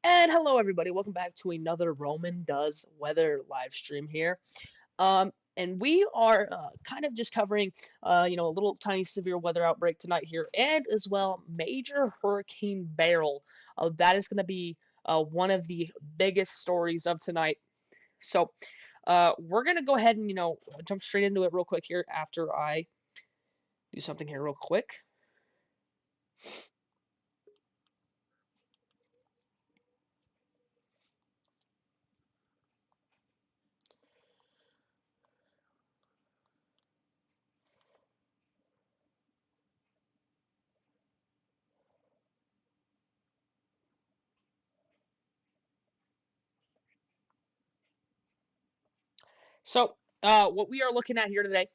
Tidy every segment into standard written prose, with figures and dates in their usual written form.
And hello, everybody. Welcome back to another Roman Does Weather live stream here. And we are kind of just covering, a little tiny severe weather outbreak tonight here, and as well major Hurricane Beryl. That is going to be one of the biggest stories of tonight. So we're going to go ahead and jump straight into it real quick here after I do something here real quick. So what we are looking at here today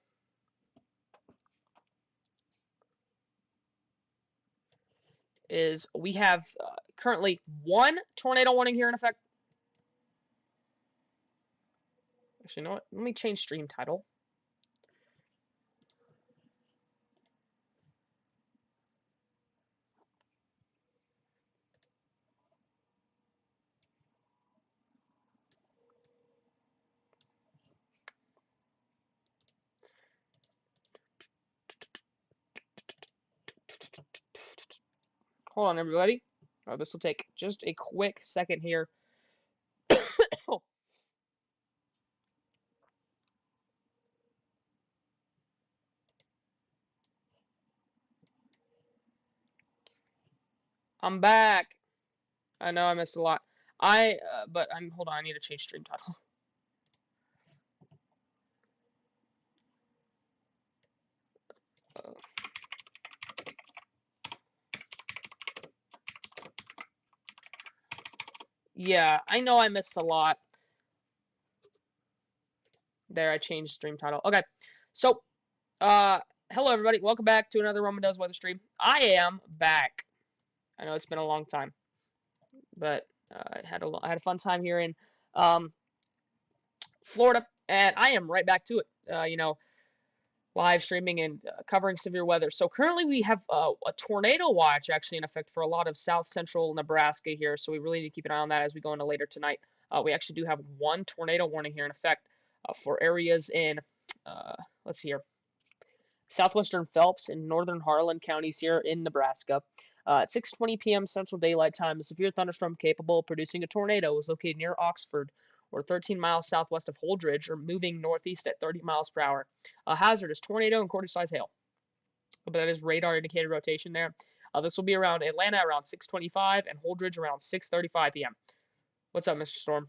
is we have currently one tornado warning here in effect. Actually, you know what? Let me change stream title. Hold on, everybody. This will take just a quick second here. Oh, I'm back. I know I missed a lot. But hold on. I need to change stream title. Uh, yeah, I know I missed a lot. There, I changed stream title. Okay, so hello everybody. Welcome back to another Roman Does Weather stream. I am back. I know it's been a long time, but I had a fun time here in um, Florida, and I am right back to it. Live streaming and covering severe weather. So currently we have a tornado watch actually in effect for a lot of south central Nebraska here. So we really need to keep an eye on that as we go into later tonight. We actually do have one tornado warning here in effect for areas in, let's see here, southwestern Phelps and northern Harlan counties here in Nebraska. At 6:20 p.m. Central Daylight Time, a severe thunderstorm capable of producing a tornado was located near Oxford, or 13 miles southwest of Holdridge, or moving northeast at 30 miles per hour. A hazard is tornado and quarter-size hail. But that is radar indicated rotation there. This will be around Atlanta around 6:25 and Holdridge around 6:35 p.m. What's up, Mr. Storm?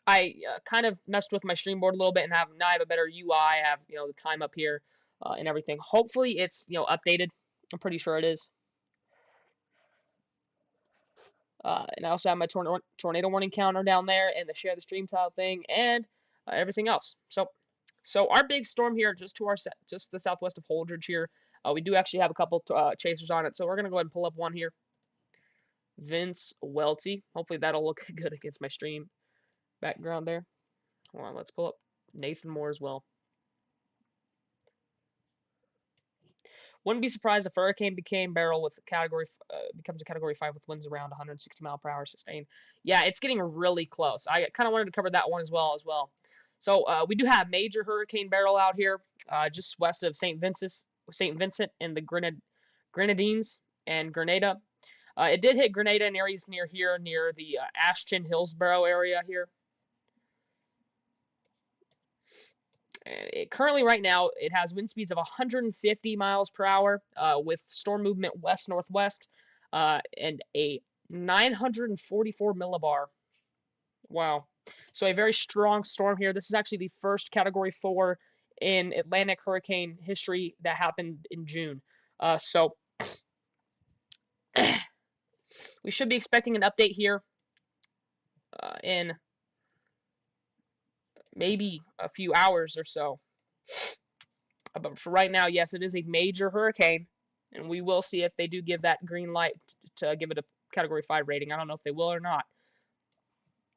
I kind of messed with my stream board a little bit and now I have a better UI. I have the time up here and everything. Hopefully it's updated. I'm pretty sure it is. And I also have my tornado warning counter down there and the share the stream tile thing and everything else. So our big storm here just the southwest of Holdridge here. We do actually have a couple chasers on it, so we're gonna go ahead and pull up one here. Vince Welty. Hopefully that'll look good against my stream background there. Hold on, let's pull up Nathan Moore as well. Wouldn't be surprised if Hurricane became Beryl with becomes a Category 5 with winds around 160 mile per hour sustained. Yeah, it's getting really close. I kind of wanted to cover that one as well. So we do have major Hurricane Beryl out here, just west of St. Vincent and the Grenadines and Grenada. It did hit Grenada in areas near here, near the Ashton Hillsborough area here. Currently, right now, it has wind speeds of 150 miles per hour with storm movement west-northwest and a 944 millibar. Wow. So a very strong storm here. This is actually the first Category 4 in Atlantic hurricane history that happened in June. So we should be expecting an update here in maybe a few hours or so. But for right now, yes, it is a major hurricane, and we will see if they do give that green light to give it a Category 5 rating. I don't know if they will or not.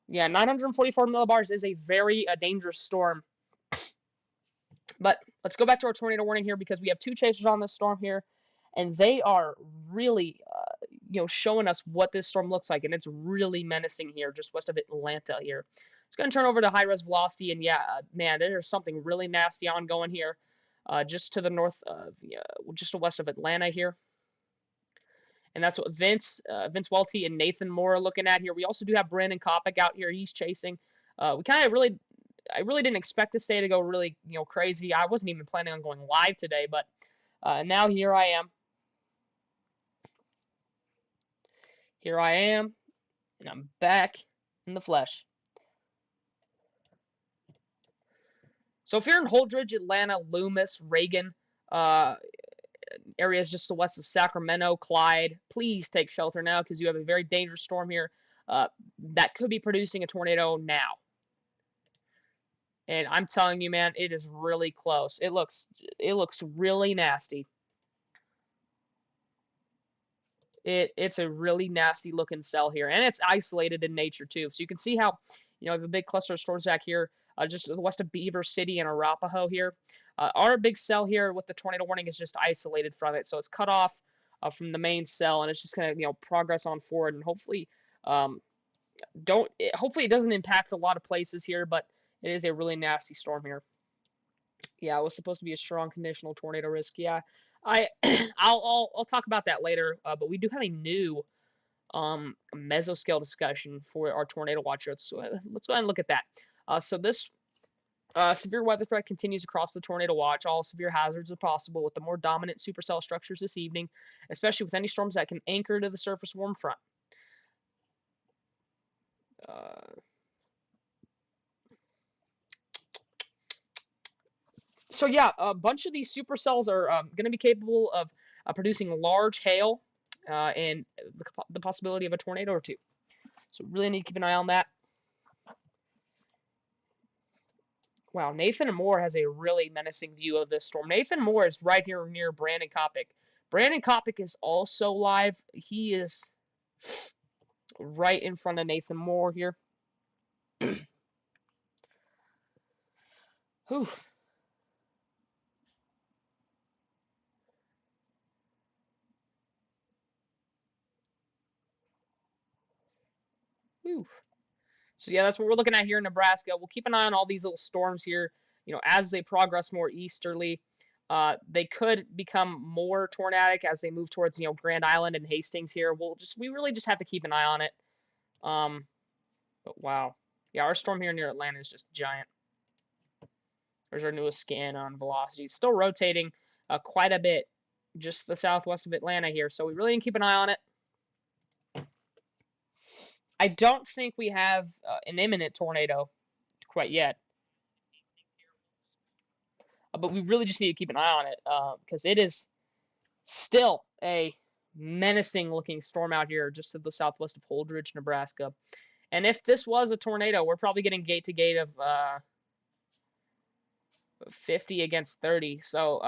Yeah, 944 millibars is a very dangerous storm. But let's go back to our tornado warning here because we have two chasers on this storm here, and they are really showing us what this storm looks like, and it's really menacing here, just west of Atlanta here. It's going to turn over to high-res velocity, and yeah, man, there's something really nasty ongoing here, just to the north of, just west of Atlanta here. And that's what Vince Welty and Nathan Moore are looking at here. We also do have Brandon Kopic out here. He's chasing. I really didn't expect this day to go really, crazy. I wasn't even planning on going live today, but now here I am. Here I am, and I'm back in the flesh. So if you're in Holdridge, Atlanta, Loomis, Reagan, areas just to west of Sacramento, Clyde, please take shelter now because you have a very dangerous storm here that could be producing a tornado now. And I'm telling you, man, it is really close. It looks really nasty. It's a really nasty looking cell here, and it's isolated in nature too. So you can see how, the big cluster of storms back here, just west of Beaver City and Arapahoe here. Our big cell here with the tornado warning is just isolated from it, so it's cut off from the main cell, and it's just gonna, progress on forward, and hopefully, hopefully it doesn't impact a lot of places here, but it is a really nasty storm here. Yeah, it was supposed to be a strong conditional tornado risk. Yeah, I'll talk about that later. But we do have a new mesoscale discussion for our tornado watch. Let's go ahead and look at that. So this severe weather threat continues across the tornado watch. All severe hazards are possible with the more dominant supercell structures this evening, especially with any storms that can anchor to the surface warm front. So yeah, a bunch of these supercells are going to be capable of producing large hail and the possibility of a tornado or two. So really need to keep an eye on that. Wow, Nathan Moore has a really menacing view of this storm. Nathan Moore is right here near Brandon Kopic. Brandon Kopic is also live. He is right in front of Nathan Moore here. Whew. Whew. So yeah, that's what we're looking at here in Nebraska. We'll keep an eye on all these little storms here, as they progress more easterly. They could become more tornadic as they move towards, Grand Island and Hastings here. We really just have to keep an eye on it. But wow. Yeah, our storm here near Atlanta is just giant. There's our newest scan on velocity. It's still rotating quite a bit just the southwest of Atlanta here, so we really need to keep an eye on it. I don't think we have an imminent tornado quite yet. But we really just need to keep an eye on it because it is still a menacing looking storm out here just to the southwest of Holdridge, Nebraska. And if this was a tornado, we're probably getting gate to gate of 50 against 30. So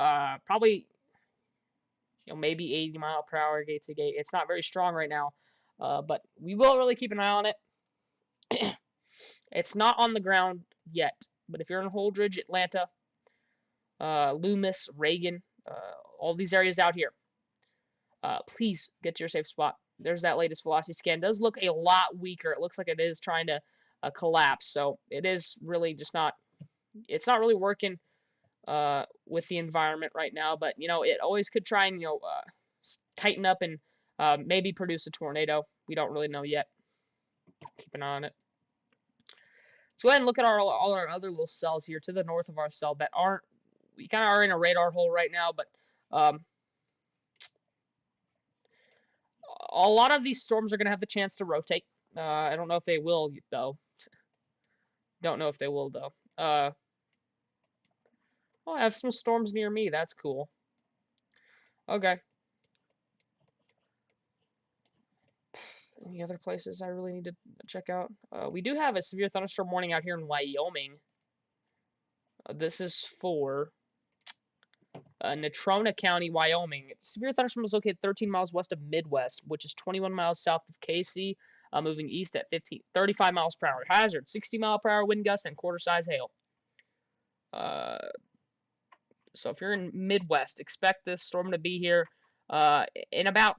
probably maybe 80 mile per hour gate to gate. It's not very strong right now, but we will really keep an eye on it. It's not on the ground yet, but if you're in Holdridge, Atlanta, Loomis, Reagan, all these areas out here, please get to your safe spot. There's that latest velocity scan. It does look a lot weaker. It looks like it is trying to collapse. So it is really just not. It's not really working with the environment right now. But it always could try and tighten up and maybe produce a tornado. We don't really know yet. Keep an eye on it. Let's go ahead and look at all our other little cells here to the north of our cell that aren't. We kind of are in a radar hole right now, but a lot of these storms are going to have the chance to rotate. I don't know if they will, though. Don't know if they will, though. Oh, I have some storms near me. That's cool. Okay. Any other places I really need to check out? We do have a severe thunderstorm warning out here in Wyoming. This is for Natrona County, Wyoming. Severe thunderstorm is located 13 miles west of Midwest, which is 21 miles south of Casey, moving east at 35 miles per hour. Hazard, 60 mile per hour wind gusts and quarter-size hail. So if you're in Midwest, expect this storm to be here in about,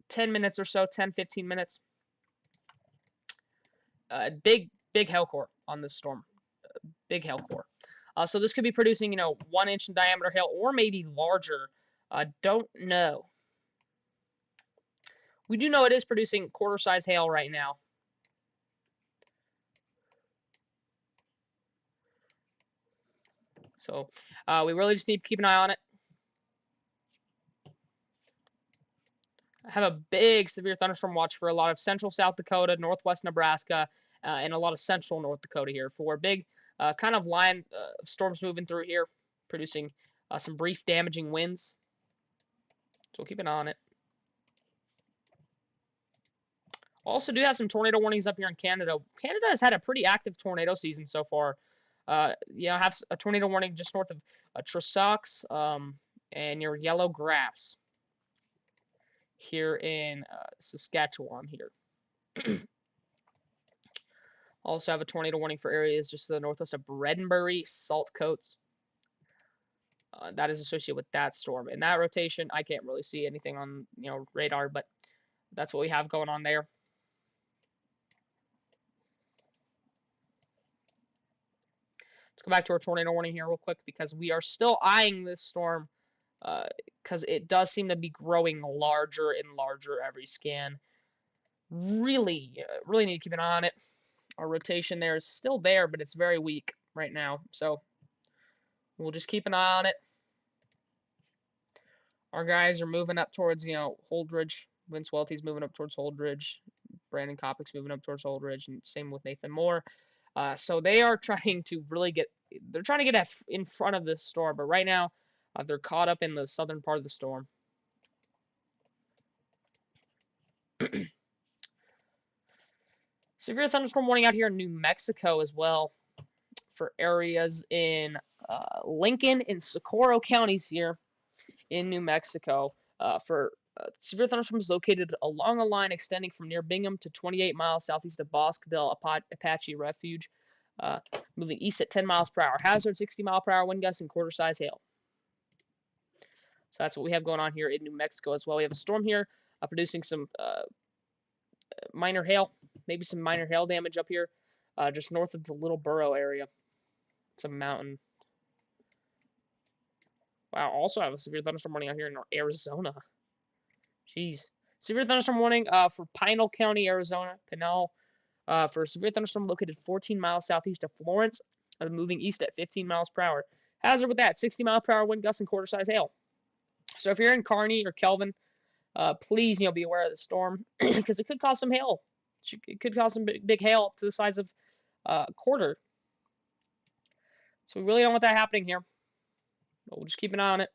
10 minutes or so, 10, 15 minutes. Big hail core on this storm. Big hail core. So this could be producing, 1 inch in diameter hail or maybe larger. Don't know. We do know it is producing quarter size hail right now. So we really just need to keep an eye on it. I have a big severe thunderstorm watch for a lot of central South Dakota, northwest Nebraska, and a lot of central North Dakota here for a big kind of line of storms moving through here, producing some brief damaging winds. So we'll keep an eye on it. Also do have some tornado warnings up here in Canada. Canada has had a pretty active tornado season so far. I have a tornado warning just north of Trossachs and near Yellow Grass here in Saskatchewan here. Also have a tornado warning for areas just to the northwest of Bredenbury, Saltcoats. That is associated with that storm. In that rotation, I can't really see anything on radar, but that's what we have going on there. Let's go back to our tornado warning here real quick because we are still eyeing this storm because it does seem to be growing larger and larger every scan. Really need to keep an eye on it. Our rotation there is still there, but it's very weak right now. So we'll just keep an eye on it. Our guys are moving up towards, Holdridge. Vince Welty's moving up towards Holdridge. Brandon Kopic's moving up towards Holdridge, and same with Nathan Moore. So they are trying to really they're trying to get in front of this storm, but right now they're caught up in the southern part of the storm. Severe thunderstorm warning out here in New Mexico as well for areas in Lincoln and Socorro counties here in New Mexico for severe thunderstorms located along a line extending from near Bingham to 28 miles southeast of Bosquedale Apache Refuge, moving east at 10 miles per hour. Hazard 60 mile per hour wind gusts and quarter size hail. So that's what we have going on here in New Mexico as well. We have a storm here producing some minor hail, maybe some minor hail damage up here just north of the Little Burrow area. It's a mountain. Wow, also have a severe thunderstorm warning out here in Arizona. Jeez. Severe thunderstorm warning for Pinal County, Arizona. Pinal for a severe thunderstorm located 14 miles southeast of Florence, moving east at 15 miles per hour. Hazard with that, 60 mile per hour wind gusts and quarter size hail. So if you're in Kearney or Kelvin, please be aware of the storm because it could cause some hail. It could cause some big hail up to the size of a quarter. So we really don't want that happening here. But we'll just keep an eye on it.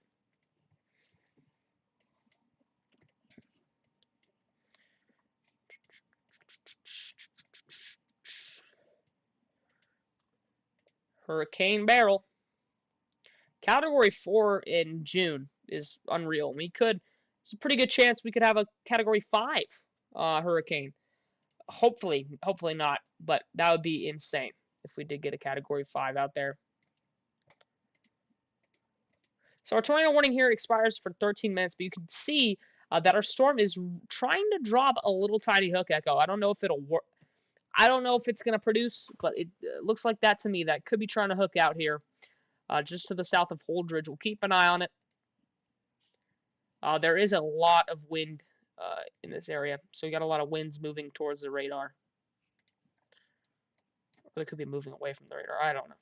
Hurricane Beryl. Category 4 in June is unreal. It's a pretty good chance we could have a Category 5 hurricane. Hopefully not, but that would be insane if we did get a Category 5 out there. So our tornado warning here expires for 13 minutes, but you can see that our storm is trying to drop a little tiny hook echo. I don't know if it'll work. I don't know if it's going to produce, but it looks like that to me. That could be trying to hook out here just to the south of Holdridge. We'll keep an eye on it. There is a lot of wind in this area, so you got a lot of winds moving towards the radar. Or they could be moving away from the radar. I don't know.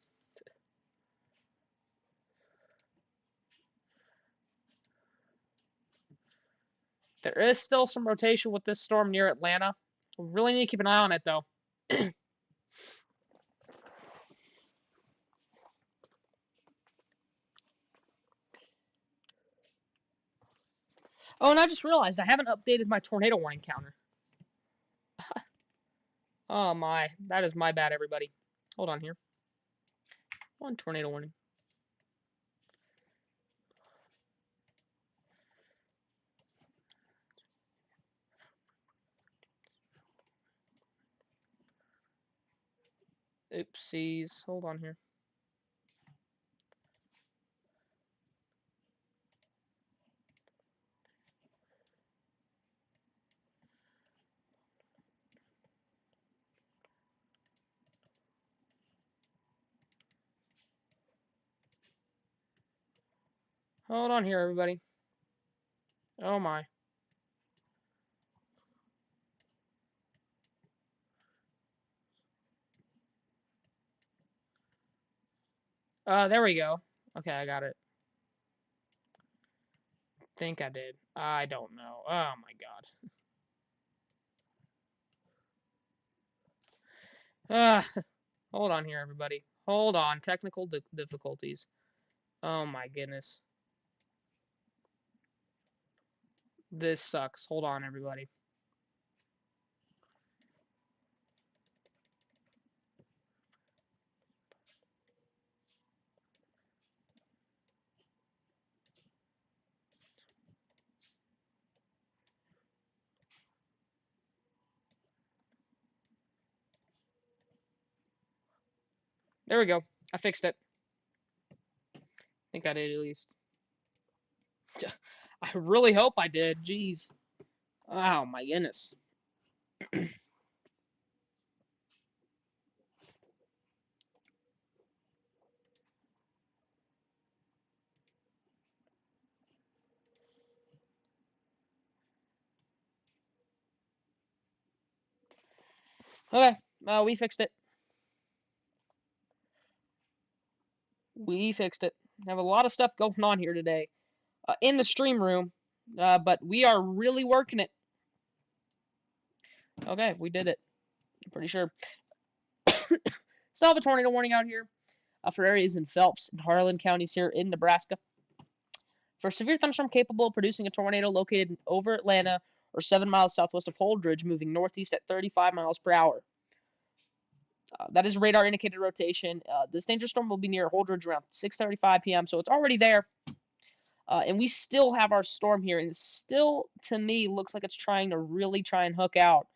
There is still some rotation with this storm near Atlanta. We really need to keep an eye on it, though. Oh, and I just realized I haven't updated my tornado warning counter. Oh my, that is my bad, everybody. Hold on here. One tornado warning. Oopsies. Hold on here. Hold on here, everybody. Oh my. There we go. Okay, I got it. Think I did. I don't know. Oh my god. Hold on here, everybody. Hold on. Technical difficulties. Oh my goodness. This sucks. Hold on, everybody. There we go. I fixed it. Think I did at least. I really hope I did. Jeez. Oh my goodness. Okay. We fixed it. We fixed it. Have a lot of stuff going on here today in the stream room, but we are really working it. Okay, we did it. I'm pretty sure. Still have a tornado warning out here for areas in Phelps and Harlan counties here in Nebraska. For severe thunderstorm capable of producing a tornado located over Atlanta or 7 miles southwest of Holdridge, moving northeast at 35 miles per hour. That is radar indicated rotation. This dangerous storm will be near Holdridge around 6:35 p.m., so it's already there. And we still have our storm here, and it still, to me, looks like it's trying to really try and hook out.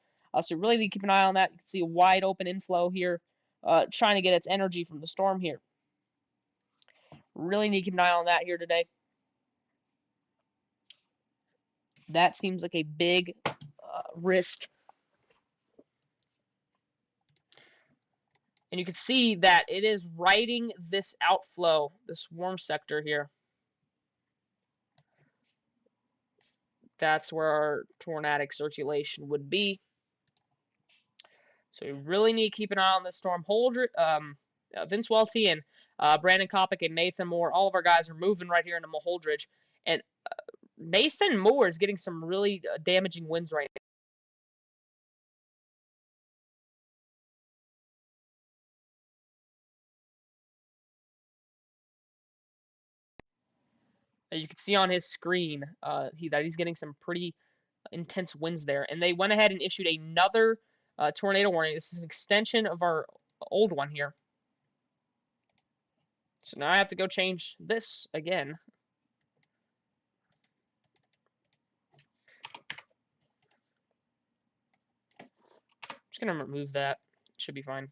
So really need to keep an eye on that. You can see a wide open inflow here, trying to get its energy from the storm here. Really need to keep an eye on that here today. That seems like a big risk. And you can see that it is riding this outflow, this warm sector here. That's where our tornadic circulation would be. So we really need to keep an eye on this storm. Vince Welty and Brandon Kopic and Nathan Moore, all of our guys are moving right here into Holdridge. And Nathan Moore is getting some really damaging winds right now. You can see on his screen that he's getting some pretty intense winds there. And they went ahead and issued another tornado warning. This is an extension of our old one here. So now I have to go change this again. I'm just going to remove that. Should be fine.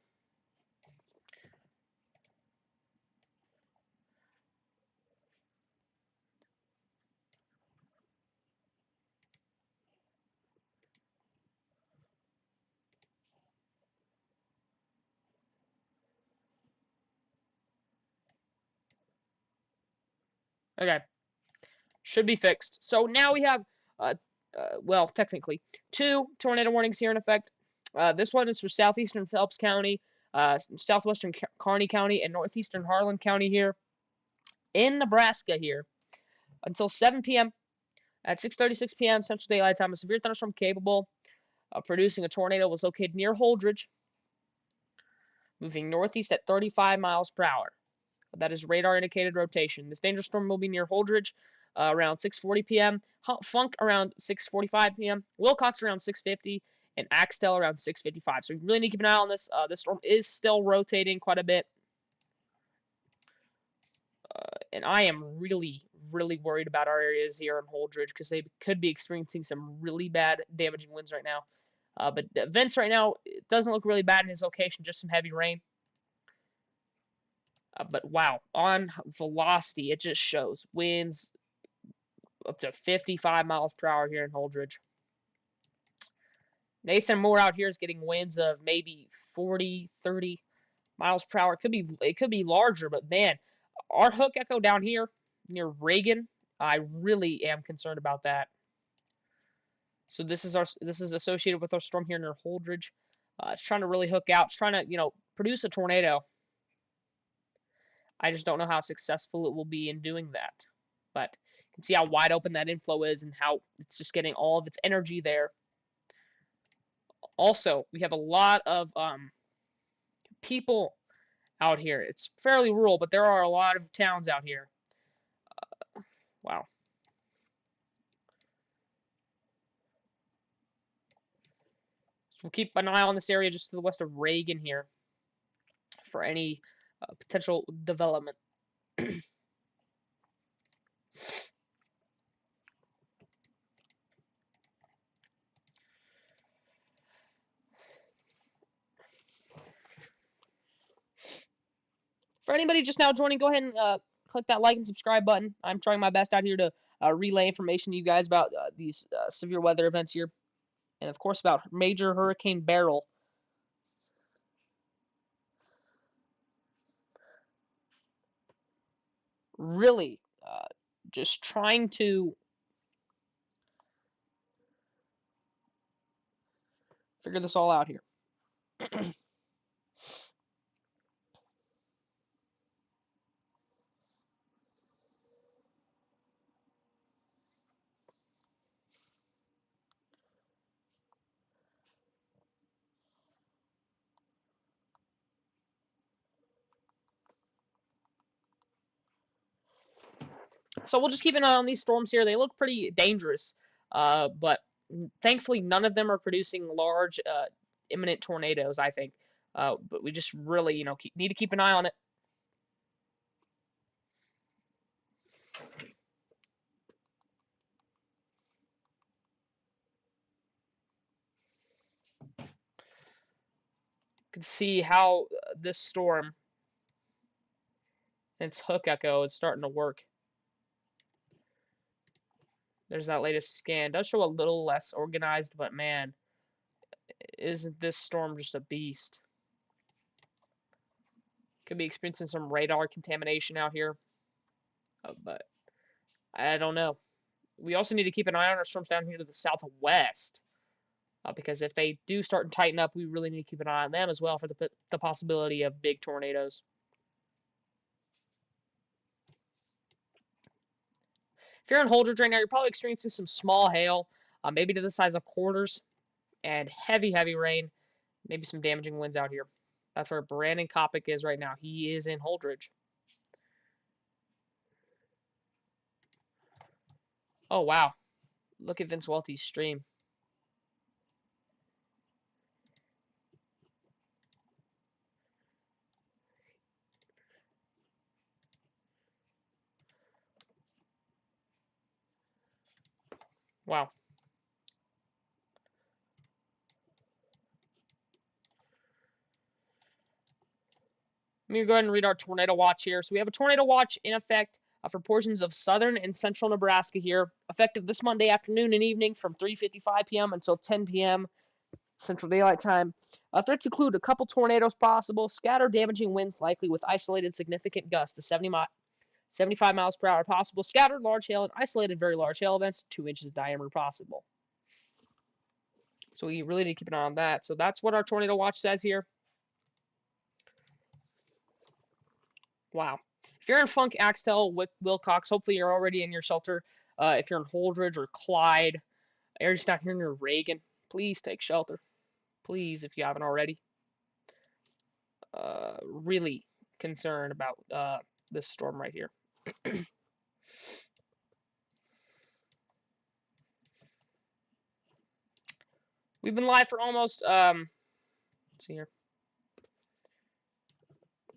Okay. Should be fixed. So now we have, well, technically, 2 tornado warnings here in effect. This one is for southeastern Phelps County, southwestern Kearney County, and northeastern Harlan County here in Nebraska here until 7 p.m. At 6:36 p.m. Central Daylight Time, a severe thunderstorm capable of producing a tornado was located near Holdridge, moving northeast at 35 miles per hour. That is radar indicated rotation. This dangerous storm will be near Holdridge around 6:40 p.m., Funk around 6:45 p.m., Wilcox around 6:50, and Axtell around 6:55. So we really need to keep an eye on this. This storm is still rotating quite a bit. And I am really, really worried about our areas here in Holdridge because they could be experiencing some really bad damaging winds right now. But Vince right now, it doesn't look really bad in his location, just some heavy rain. But wow, on velocity, it just shows winds up to 55 miles per hour here in Holdridge. Nathan Moore out here is getting winds of maybe 40, 30 miles per hour. It could be larger, but man, our hook echo down here near Reagan I really am concerned about that. So this is associated with our storm here near Holdridge. It's trying to really hook out. It's trying to, produce a tornado. I just don't know how successful it will be in doing that. But you can see how wide open that inflow is and how it's just getting all of its energy there. Also, we have a lot of people out here. It's fairly rural, but there are a lot of towns out here. Wow. So we'll keep an eye on this area just to the west of Reagan here for any potential development. For anybody just now joining, go ahead and click that like and subscribe button. I'm trying my best out here to relay information to you guys about these severe weather events here. And, of course, about Major Hurricane Beryl. Really just trying to figure this all out here. So we'll just keep an eye on these storms here. They look pretty dangerous, but thankfully none of them are producing large, imminent tornadoes, I think. But we just really, need to keep an eye on it. You can see how this storm and its hook echo is starting to work. There's that latest scan. It does show a little less organized, but man, isn't this storm just a beast? Could be experiencing some radar contamination out here, but I don't know. We also need to keep an eye on our storms down here to the southwest, because if they do start to tighten up, we really need to keep an eye on them as well for the possibility of big tornadoes. If you're in Holdridge right now, you're probably experiencing some small hail, maybe to the size of quarters, and heavy, heavy rain, maybe some damaging winds out here. That's where Brandon Kopic is right now. He is in Holdridge. Oh, wow. Look at Vince Welty's stream. Wow. Let me go ahead and read our tornado watch here. So we have a tornado watch in effect for portions of southern and central Nebraska here, effective this Monday afternoon and evening from 3:55 p.m. until 10 p.m. Central Daylight Time. Threats include a couple tornadoes possible, scattered damaging winds likely with isolated significant gusts to 75 miles per hour possible, scattered large hail and isolated very large hail events, 2 inches diameter possible. So we really need to keep an eye on that. So that's what our tornado watch says here. Wow. If you're in Funk, Axtell, Wilcox, hopefully you're already in your shelter. If you're in Holdridge or Clyde, areas down here near Reagan, please take shelter. Please, if you haven't already. Really concerned about this storm right here. We've been live for almost, let's see here.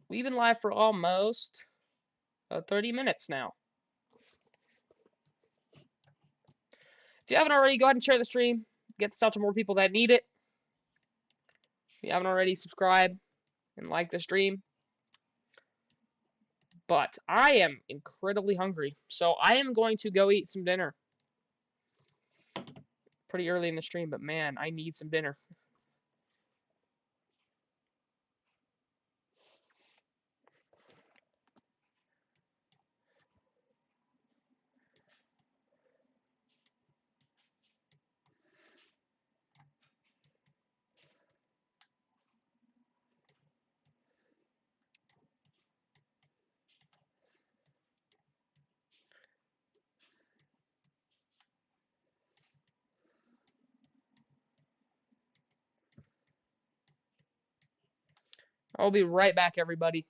We've been live for almost 30 minutes now. If you haven't already, go ahead and share the stream. Get this out to more people that need it. If you haven't already, subscribe and like the stream. But I am incredibly hungry, so I am going to go eat some dinner. Pretty early in the stream, but man, I need some dinner. I'll be right back, everybody.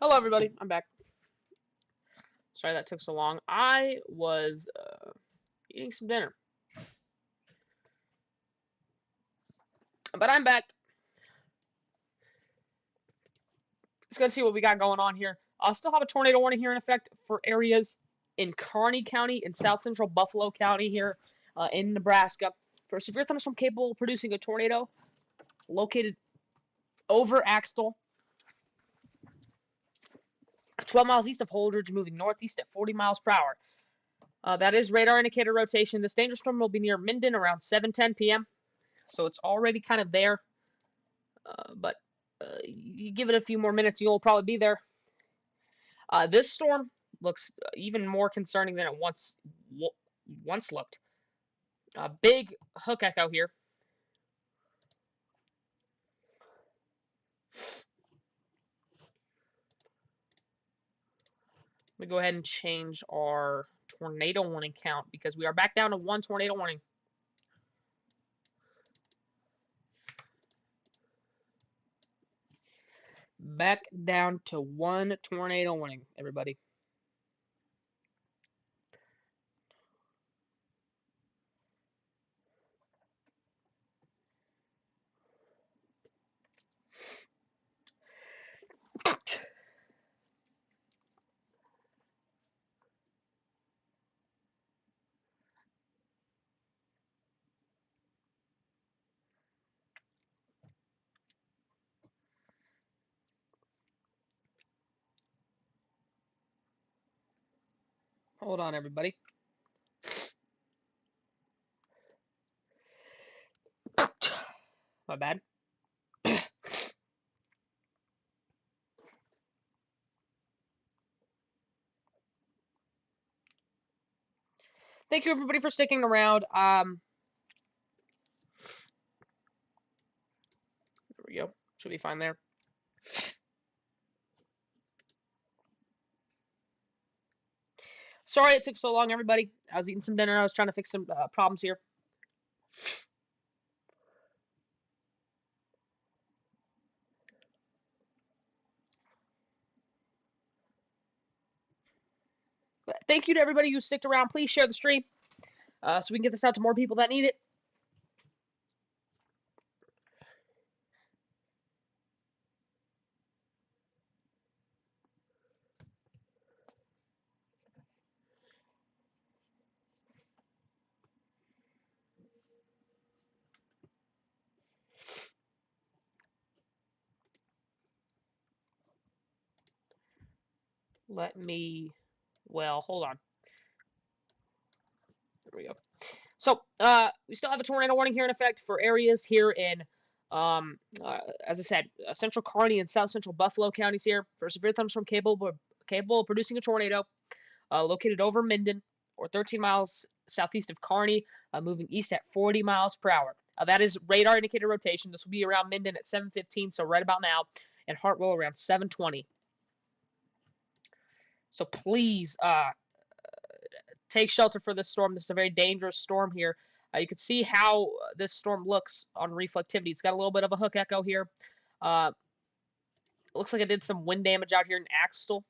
Hello, everybody. I'm back. Sorry that took so long. I was eating some dinner, but I'm back. Let's go see what we got going on here. I'll still have a tornado warning here in effect for areas in Kearney County and south central Buffalo County here in Nebraska. For a severe thunderstorm capable of producing a tornado located over Axtell, 12 miles east of Holdridge, moving northeast at 40 miles per hour. That is radar indicator rotation. This dangerous storm will be near Minden around 7:10 p.m. So it's already kind of there. But you give it a few more minutes, you'll probably be there. This storm looks even more concerning than it once looked. Big hook echo here. Let me go ahead and change our tornado warning count because we are back down to one tornado warning. Back down to one tornado warning, everybody. Hold on, everybody. My bad. Thank you, everybody, for sticking around. There we go. Should be fine there. Sorry it took so long, everybody. I was eating some dinner. I was trying to fix some problems here. But thank you to everybody who sticked around. Please share the stream so we can get this out to more people that need it. Well, hold on. There we go. So, we still have a tornado warning here in effect for areas here in, as I said, central Kearney and south central Buffalo counties here for severe thunderstorm capable of producing a tornado located over Minden or 13 miles southeast of Kearney, moving east at 40 miles per hour. That is radar indicated rotation. This will be around Minden at 7:15, so right about now, and Hartwell around 7:20. So please take shelter for this storm. This is a very dangerous storm here. You can see how this storm looks on reflectivity. It's got a little bit of a hook echo here. Looks like it did some wind damage out here in Axtell.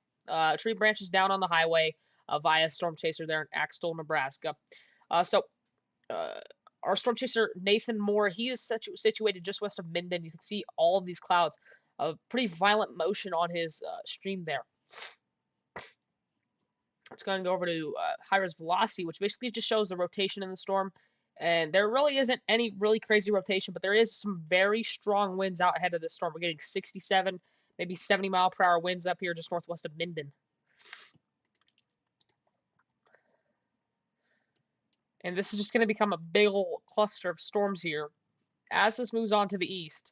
Tree branches down on the highway via storm chaser there in Axtell, Nebraska. Our storm chaser, Nathan Moore, he is situated just west of Minden. You can see all of these clouds. Pretty violent motion on his stream there. It's going to go over to high-res velocity, which basically just shows the rotation in the storm. And there really isn't any really crazy rotation, but there is some very strong winds out ahead of this storm. We're getting 67, maybe 70-mile-per-hour winds up here just northwest of Minden. And this is just going to become a big old cluster of storms here as this moves on to the east.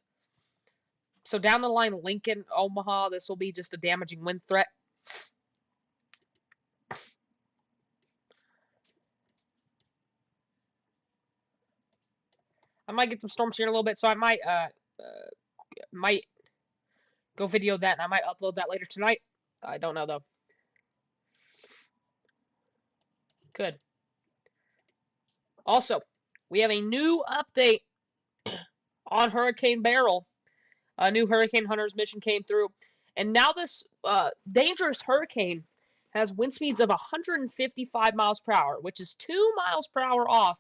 So down the line, Lincoln, Omaha, this will be just a damaging wind threat. I might get some storms here in a little bit, so I might go video that, and I might upload that later tonight. I don't know, though. Good. Also, we have a new update on Hurricane Beryl. A new Hurricane Hunter's mission came through, and now this dangerous hurricane has wind speeds of 155 miles per hour, which is 2 miles per hour off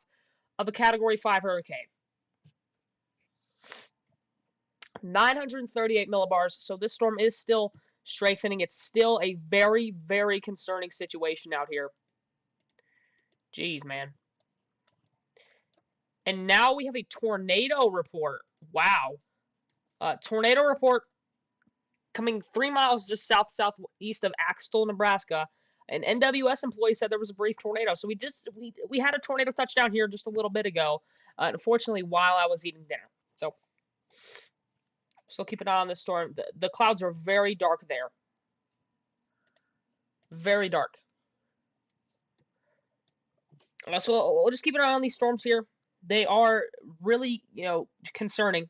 of a Category 5 hurricane. 938 millibars, so this storm is still strengthening. It's still a very, very concerning situation out here. Jeez, man. And now we have a tornado report. Wow. Tornado report coming 3 miles just southeast of Axtell, Nebraska. An NWS employee said there was a brief tornado. So we had a tornado touchdown here just a little bit ago. Unfortunately, while I was eating dinner. So still keep an eye on this storm. The clouds are very dark there. Very dark. So we'll just keep an eye on these storms here. They are really, concerning.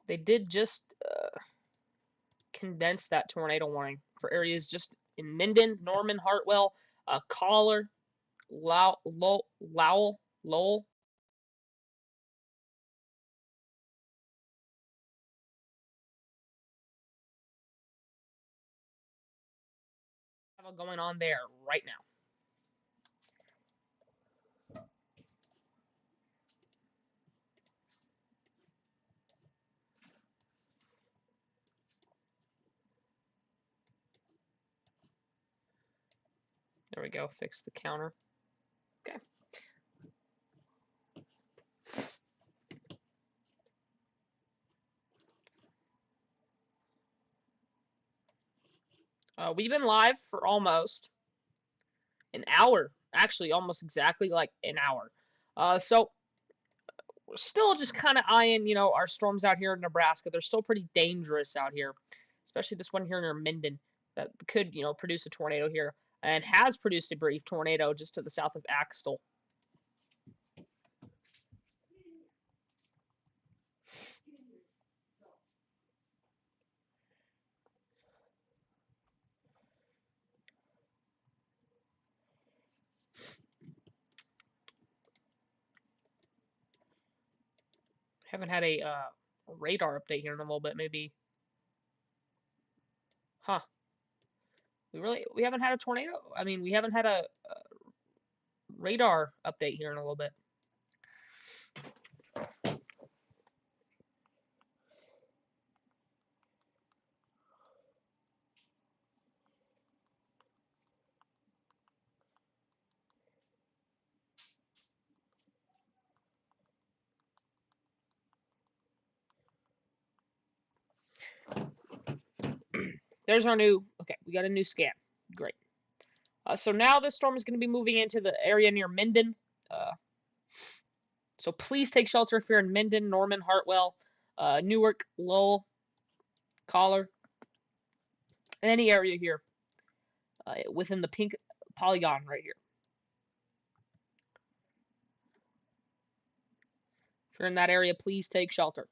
They did just condense that tornado warning for areas just in Minden, Norman, Hartwell, Collar, Lowell. Going on there right now. There we go. Fix the counter. Okay. We've been live for almost an hour. Actually, almost exactly like an hour. So we're still just kind of eyeing, our storms out here in Nebraska. They're still pretty dangerous out here, especially this one here near Minden that could, produce a tornado here and has produced a brief tornado just to the south of Axtell. Haven't had a radar update here in a little bit, maybe. Huh. We haven't had a tornado. I mean, we haven't had a radar update here in a little bit. There's our new. Okay, we got a new scan. Great. So now this storm is going to be moving into the area near Minden. Uh, so please take shelter if you're in Minden, Norman, Hartwell, Newark, Lowell, Collar, any area here within the pink polygon right here. If you're in that area, please take shelter.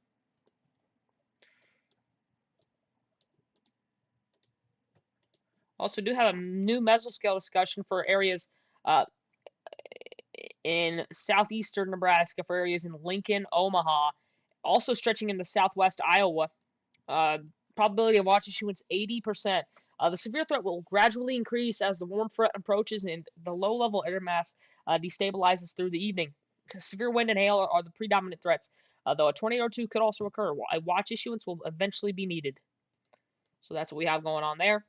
Also, do have a new mesoscale discussion for areas in southeastern Nebraska, for areas in Lincoln, Omaha, also stretching into southwest Iowa. Uh, Probability of watch issuance 80%. The severe threat will gradually increase as the warm front approaches and the low-level air mass destabilizes through the evening. Severe wind and hail are the predominant threats, though a tornado or two could also occur. A watch issuance will eventually be needed. So that's what we have going on there.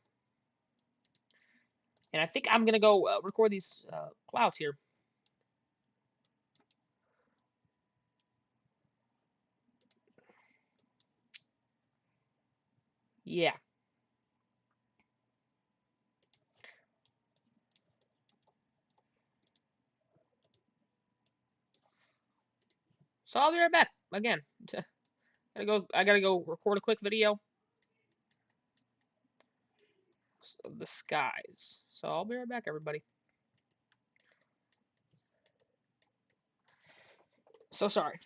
And I think I'm going to go record these clouds here. Yeah. So I'll be right back again. I gotta go record a quick video of the skies. So I'll be right back, everybody. So sorry.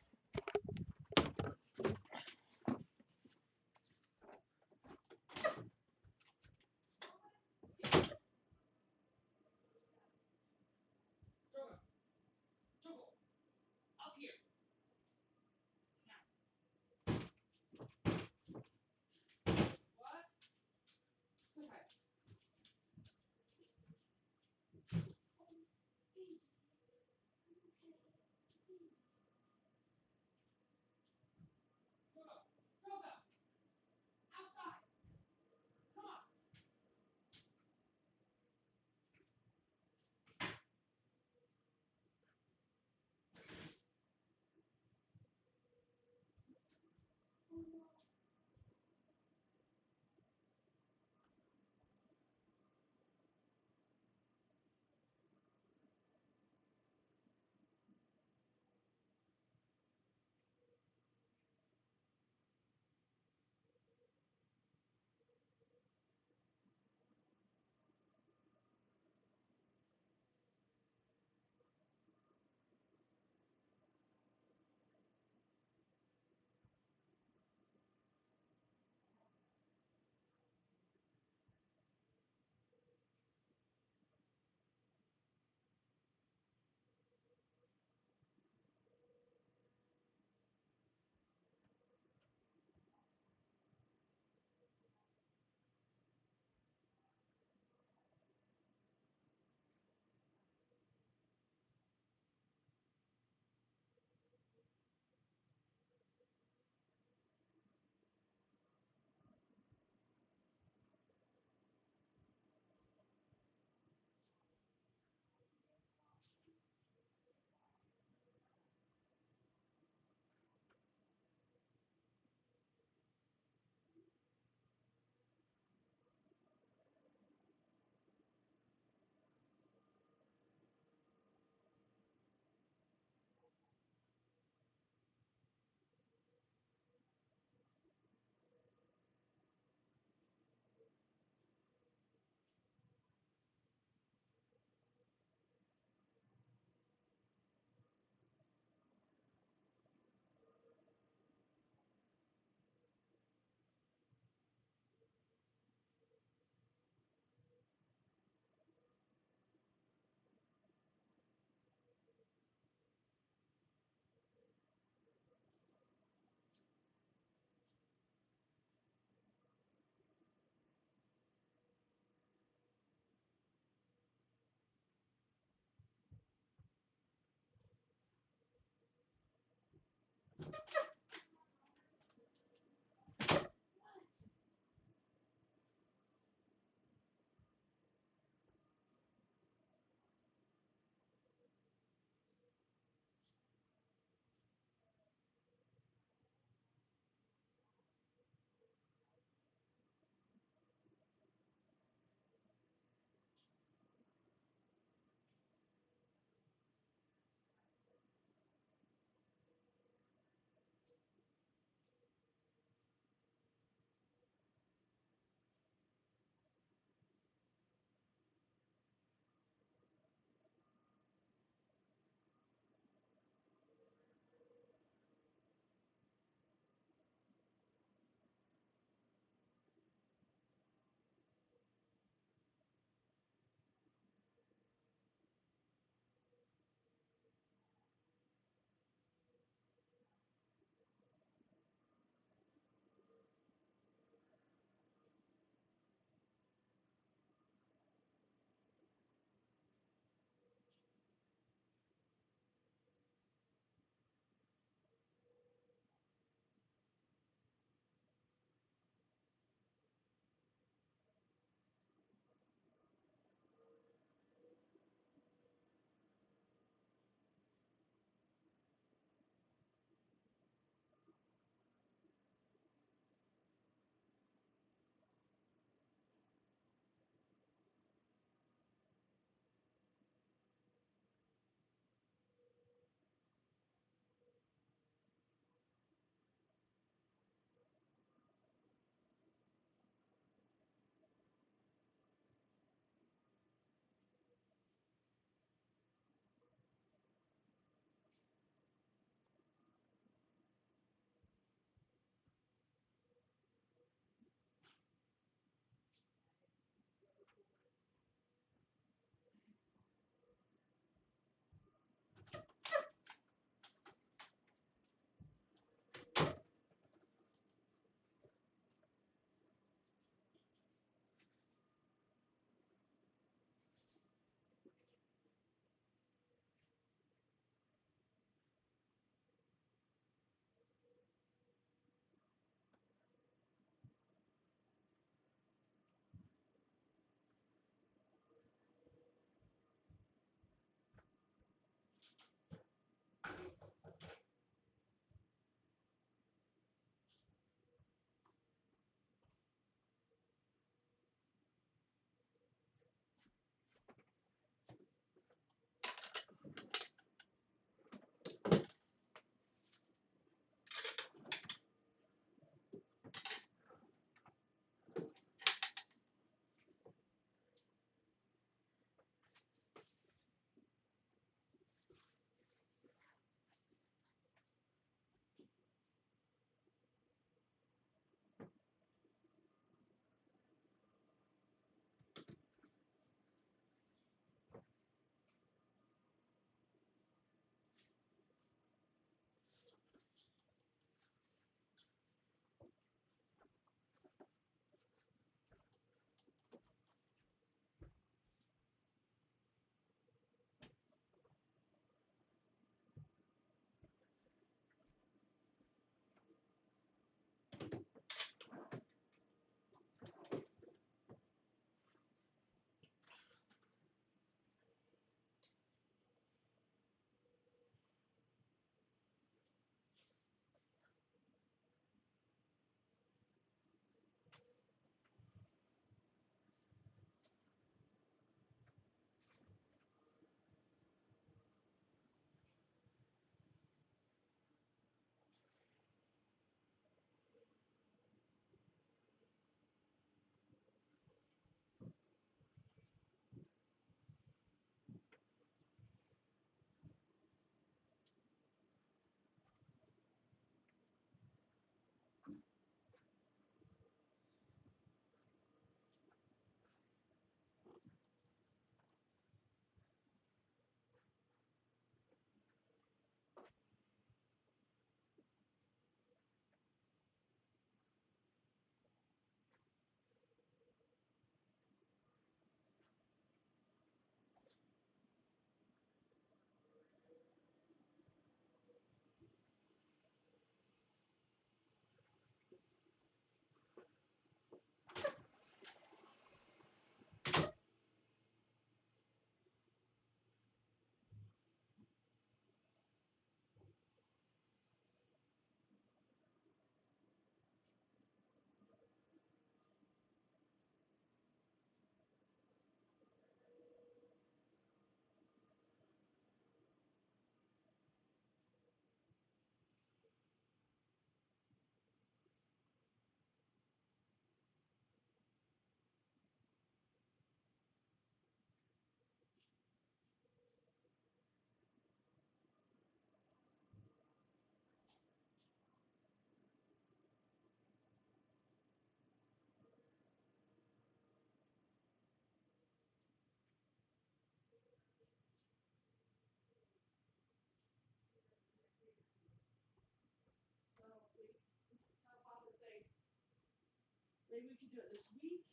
Maybe we could do it this week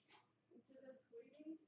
instead of waiting.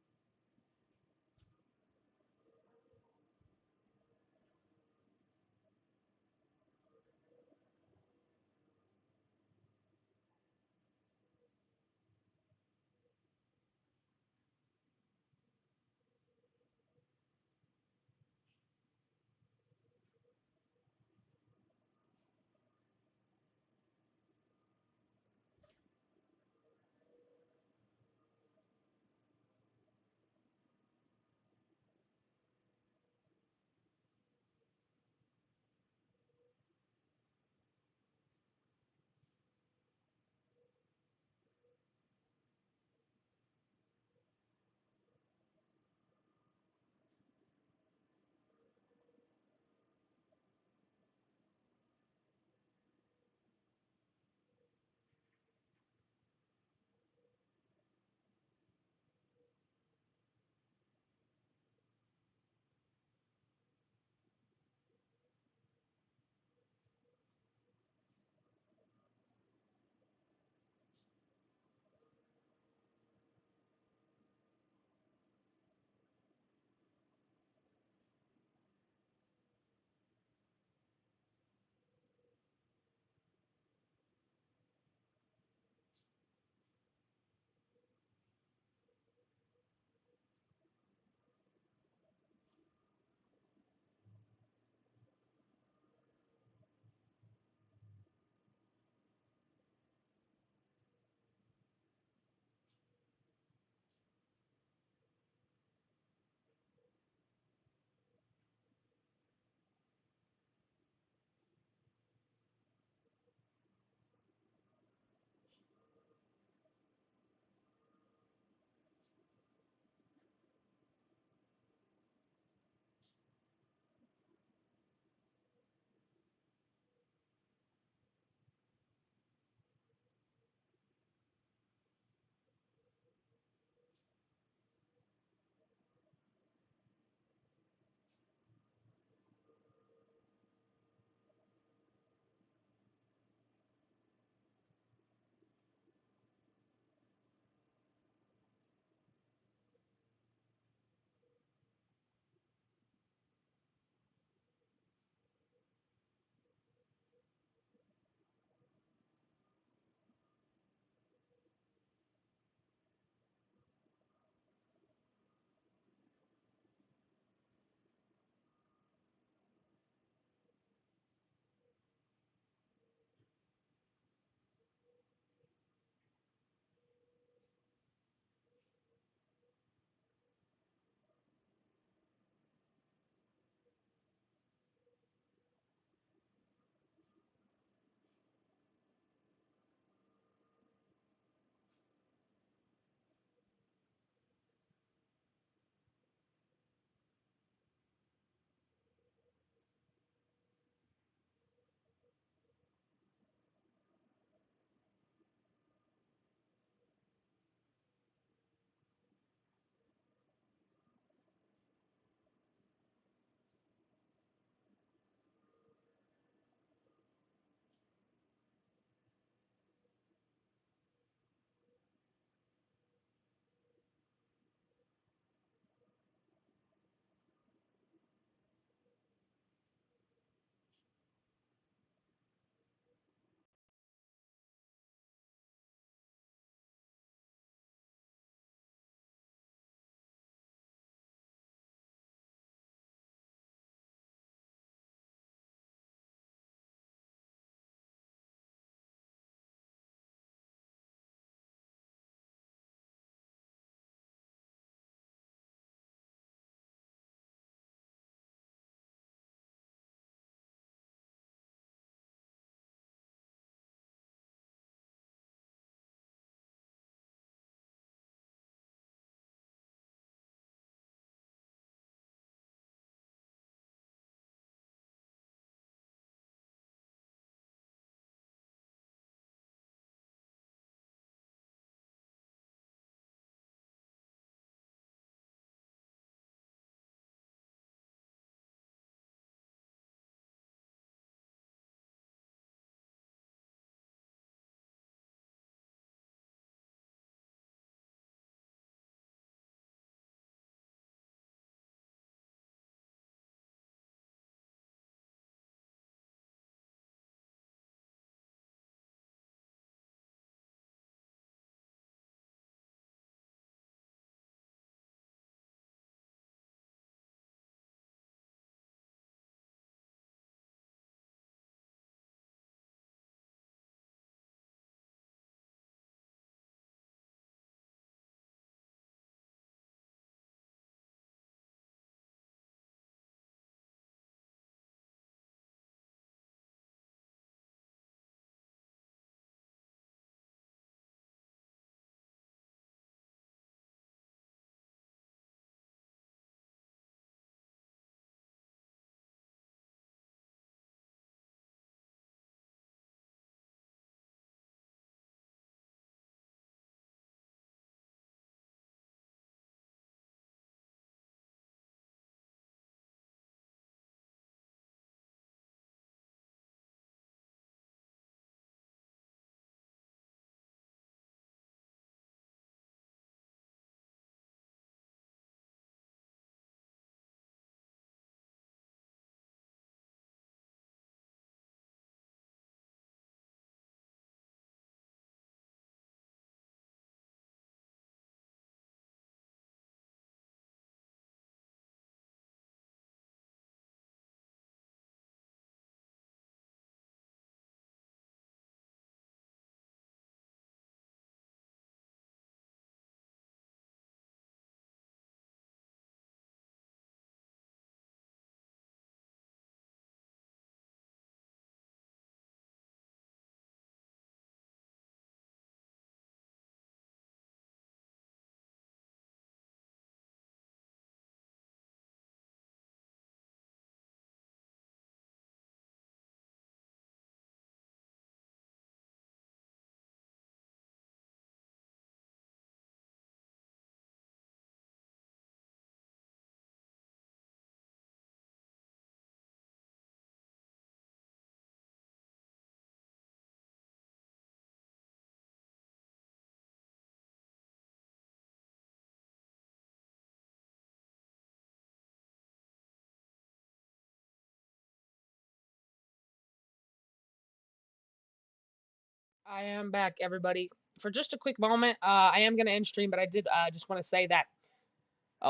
I am back, everybody. For just a quick moment, I am going to end stream, but I did just want to say that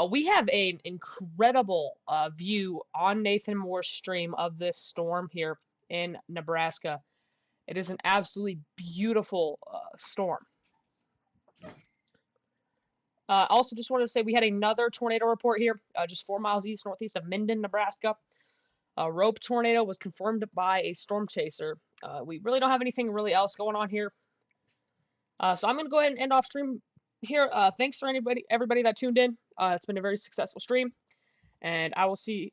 we have an incredible view on Nathan Moore's stream of this storm here in Nebraska. It is an absolutely beautiful storm. Also, just wanted to say we had another tornado report here, just 4 miles east northeast of Minden, Nebraska. A rope tornado was confirmed by a storm chaser. We really don't have anything really else going on here. So I'm gonna go ahead and end off stream here. Thanks for everybody that tuned in. It's been a very successful stream, and I will see